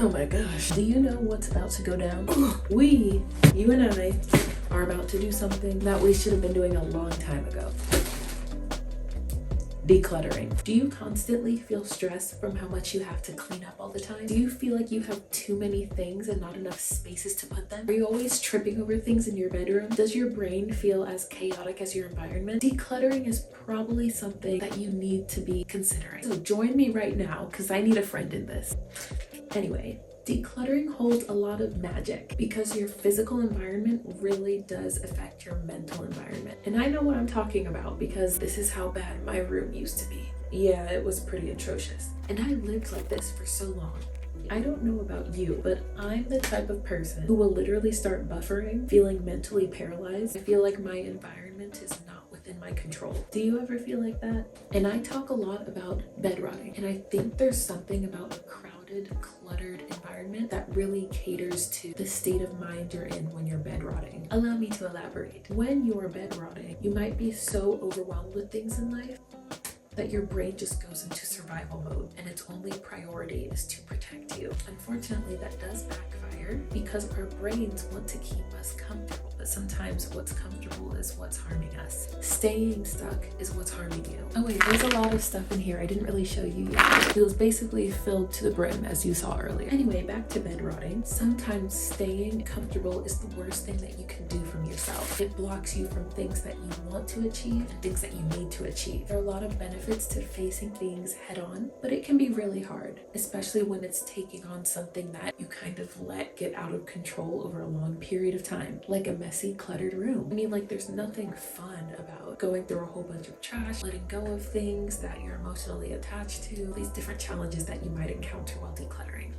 Oh my gosh. Do you know what's about to go down? You and I, are about to do something that we should have been doing a long time ago. Decluttering. Do you constantly feel stressed from how much you have to clean up all the time? Do you feel like you have too many things and not enough spaces to put them? Are you always tripping over things in your bedroom? Does your brain feel as chaotic as your environment? Decluttering is probably something that you need to be considering. So join me right now because I need a friend in this. Anyway, decluttering holds a lot of magic because your physical environment really does affect your mental environment. And I know what I'm talking about because this is how bad my room used to be. Yeah, it was pretty atrocious. And I lived like this for so long. I don't know about you, but I'm the type of person who will literally start buffering, feeling mentally paralyzed. I feel like my environment is not within my control. Do you ever feel like that? And I talk a lot about bed rotting, and I think there's something about a crowded, cluttered environment that really caters to the state of mind you're in when you're bed rotting. Allow me to elaborate. When you're bed rotting, you might be so overwhelmed with things in life that your brain just goes into survival mode and its only priority is to protect you. Unfortunately, that does backfire because our brains want to keep us comfortable, but sometimes what's comfortable is what's harming us. Staying stuck is what's harming you. Oh wait, there's a lot of stuff in here I didn't really show you yet. It was basically filled to the brim as you saw earlier. Anyway, back to bed rotting. Sometimes staying comfortable is the worst thing that you can do from yourself. It blocks you from things that you want to achieve and things that you need to achieve. There are a lot of benefits to facing things head on, but it can be really hard, especially when it's taking on something that you kind of let get out of control over a long period of time, like a messy, cluttered room. I mean, like, there's nothing fun about going through a whole bunch of trash, letting go of things that you're emotionally attached to, these different challenges that you might encounter while decluttering.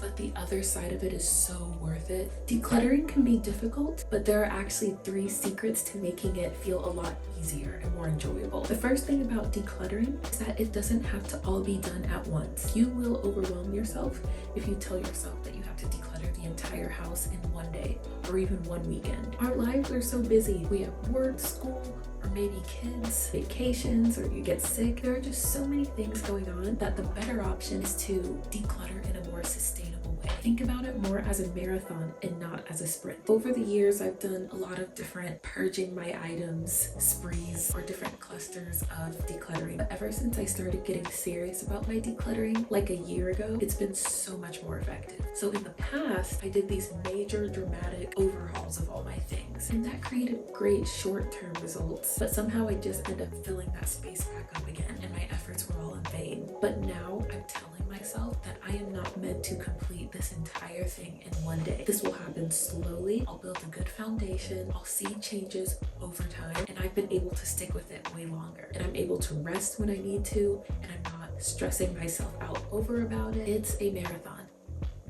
But the other side of it is so worth it. Decluttering can be difficult, but there are actually 3 secrets to making it feel a lot easier and more enjoyable. The first thing about decluttering is that it doesn't have to all be done at once. You will overwhelm yourself if you tell yourself that you have to declutter the entire house in one day or even one weekend. Our lives are so busy. We have work, school, or maybe kids, vacations, or you get sick. There are just so many things going on that the better option is to declutter in a more sustainable way. Think about it more as a marathon and not as a sprint. Over the years, I've done a lot of different purging my items sprees or different clusters of decluttering. But ever since I started getting serious about my decluttering, like a year ago, it's been so much more effective. So in the past, I did these major dramatic overhauls of all my things, and that created great short-term results. But somehow I just end up filling that space back up again, and my efforts were all in vain. But now I'm telling myself that I am not meant to complete this entire thing in one day. This will happen slowly. I'll build a good foundation. I'll see changes over time, and I've been able to stick with it way longer. And I'm able to rest when I need to, and I'm not stressing myself out over about it. It's a marathon,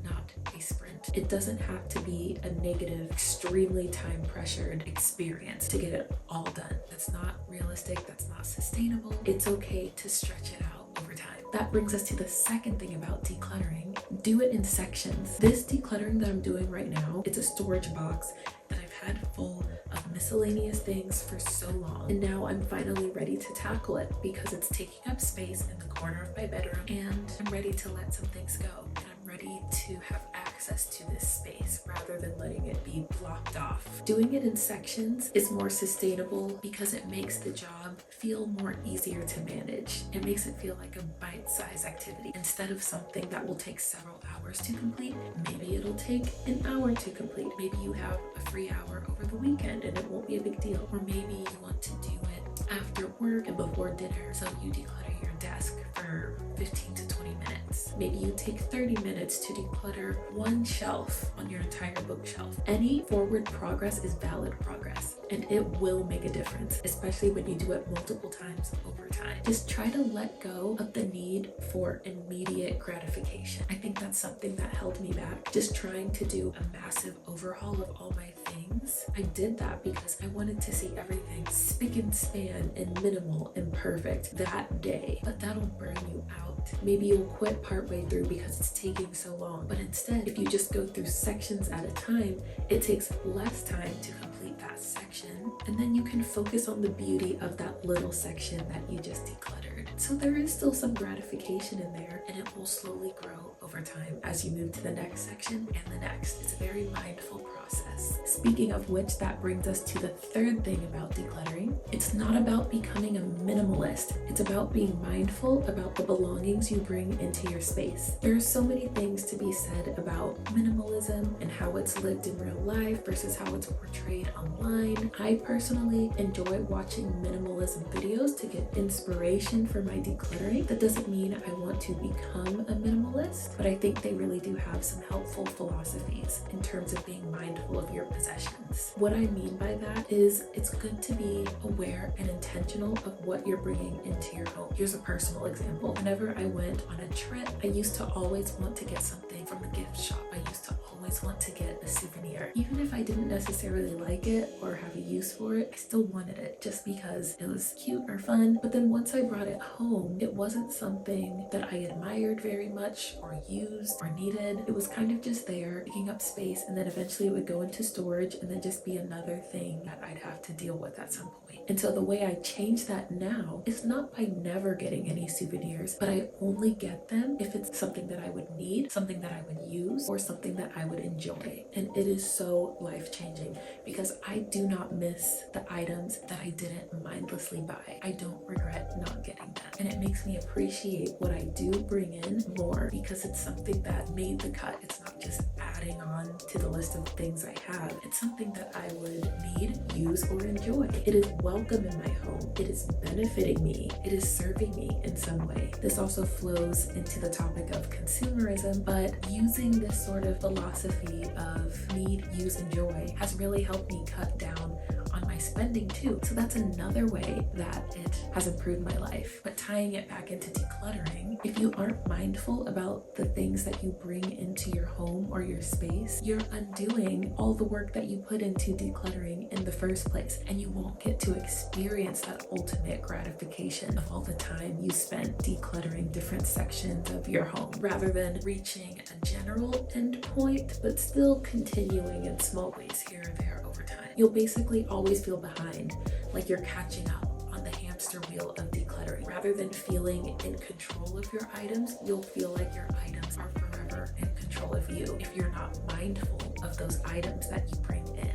not a sprint. It doesn't have to be a negative, extremely time pressured experience to get it all done. That's not realistic. That's not sustainable. It's okay to stretch it out over time. That brings us to the second thing about decluttering. Do it in sections. This decluttering that I'm doing right now, it's a storage box that I've had full of miscellaneous things for so long. And now I'm finally ready to tackle it because it's taking up space in the corner of my bedroom, and I'm ready to let some things go. And I'm ready to have access to this space rather than letting it be blocked off. Doing it in sections is more sustainable because it makes the job feel more easier to manage. It makes it feel like a bite-sized activity instead of something that will take several hours to complete. Maybe it'll take an hour to complete. Maybe you have a free hour over the weekend and it won't be a big deal. Or maybe you want to do it after work and before dinner, so you declutter your desk for 15 to 20 minutes. Maybe you take 30 minutes to declutter one shelf on your entire bookshelf. Any forward progress is valid progress, and it will make a difference, especially when you do it multiple times over time. Just try to let go of the need for immediate gratification. I think that's something that held me back. Just trying to do a massive overhaul of all my things. I did that because I wanted to see everything spick and span and minimal and perfect that day, but that'll burn you out. Maybe you'll quit partway through because it's taking so long. But instead, if you just go through sections at a time, it takes less time to complete that section, and then you can focus on the beauty of that little section that you just decluttered. So there is still some gratification in there, and it will slowly grow over time as you move to the next section and the next. It's a very mindful process. Speaking of which, that brings us to the third thing about decluttering. It's not about becoming a minimalist. It's about being mindful about the belongings you bring into your space. There are so many things to be said about minimalism and how it's lived in real life versus how it's portrayed online. I personally enjoy watching minimalism videos to get inspiration for my decluttering. That doesn't mean I want to become a minimalist, but I think they really do have some helpful philosophies in terms of being mindful of your possessions. What I mean by that is it's good to be aware and intentional of what you're bringing into your home. Here's a personal example. Whenever I went on a trip, I used to always want to get something from the gift shop. I used to always want to get a souvenir. Even if I didn't necessarily like it or have a use for it, I still wanted it just because it was cute or fun. But then once I brought it home, it wasn't something that I admired very much or used or needed. It was kind of just there, taking up space, and then eventually it would go into storage and then just be another thing that I'd have to deal with at some point. And so the way I change that now is not by never getting any souvenirs, but I only get them if it's something that I would need, something that I would use, or something that I would enjoy. And it is so life-changing because I do not miss the items that I didn't mindlessly buy. I don't regret not getting them. And it makes me appreciate what I do bring in more because it's something that made the cut. It's not just adding on to the list of things I have. It's something that I would need, use, or enjoy. It is welcome in my home. It is benefiting me. It is serving me in some way. This also flows into the topic of consumerism, but using this sort of philosophy of need, use, enjoy has really helped me cut down on my spending too. So that's another way that it has improved my life. But tying it back into decluttering, if you aren't mindful about the things that you bring into your home or your space, you're undoing all the work that you put into decluttering in the first place, and you won't get to experience that ultimate gratification of all the time you spent decluttering different sections of your home, rather than reaching a general end point but still continuing in small ways here or there over time. You'll basically always feel behind, like you're catching up on the hamster wheel of decluttering. Rather than feeling in control of your items, you'll feel like your items are forever in control of you if you're not mindful of those items that you bring in.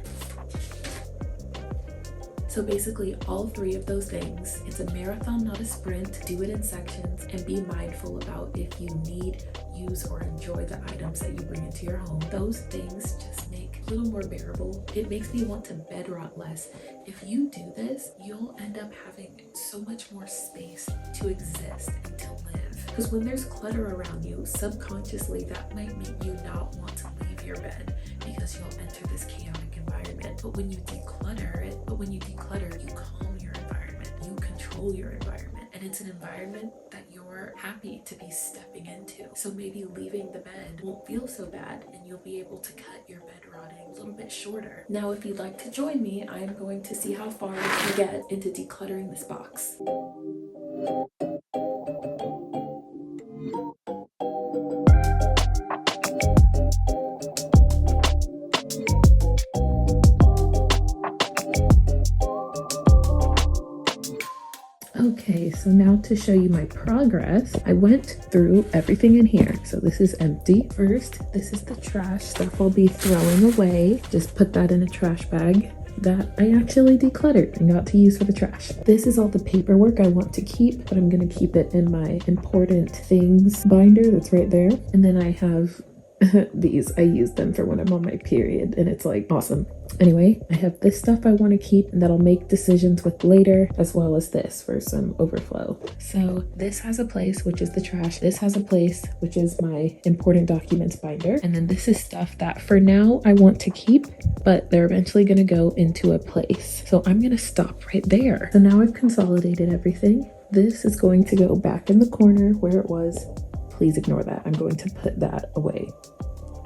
So basically all three of those things, it's a marathon, not a sprint. Do it in sections and be mindful about if you need, use, or enjoy the items that you bring into your home. Those things just make it a little more bearable. It makes me want to bed rot less. If you do this, you'll end up having so much more space to exist and to live. Because when there's clutter around you, subconsciously that might make you not want to leave your bed because you'll enter this chaotic environment. But when you declutter, you calm your environment, you control your environment, and it's an environment that you're happy to be stepping into. So maybe leaving the bed won't feel so bad, and you'll be able to cut your bed rotting a little bit shorter. Now, if you'd like to join me, I'm going to see how far we can get into decluttering this box. Okay, so now to show you my progress, I went through everything in here. So this is empty. First, this is the trash stuff I'll be throwing away. Just put that in a trash bag that I actually decluttered and got to use for the trash. This is all the paperwork I want to keep, but I'm going to keep it in my important things binder that's right there. And then I have these. I use them for when I'm on my period, and it's like awesome. Anyway, I have this stuff I want to keep and that I'll make decisions with later, as well as this for some overflow. So this has a place, which is the trash. This has a place, which is my important documents binder. And then this is stuff that for now I want to keep, but they're eventually going to go into a place. So I'm going to stop right there. So now I've consolidated everything. This is going to go back in the corner where it was. Please ignore that. I'm going to put that away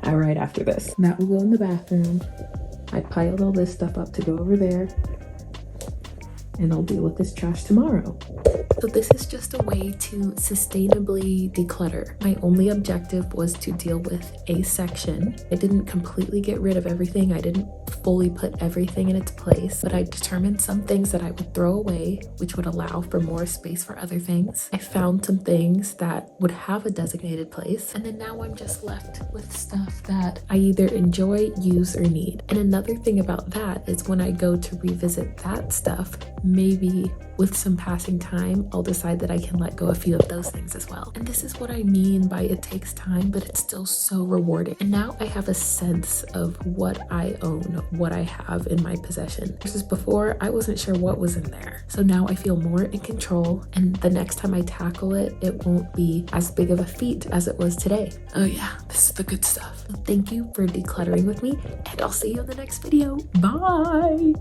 right after this. That will go in the bathroom. I piled all this stuff up to go over there. and I'll deal with this trash tomorrow. So this is just a way to sustainably declutter. My only objective was to deal with a section. I didn't completely get rid of everything. I didn't fully put everything in its place, but I determined some things that I would throw away, which would allow for more space for other things. I found some things that would have a designated place, and then now I'm just left with stuff that I either enjoy, use, or need. And another thing about that is when I go to revisit that stuff, maybe with some passing time, I'll decide that I can let go a few of those things as well. And this is what I mean by it takes time, but it's still so rewarding. And now I have a sense of what I own, what I have in my possession. Versus before, I wasn't sure what was in there. So now I feel more in control, and the next time I tackle it, it won't be as big of a feat as it was today. Oh yeah, this is the good stuff. So thank you for decluttering with me, and I'll see you in the next video. Bye!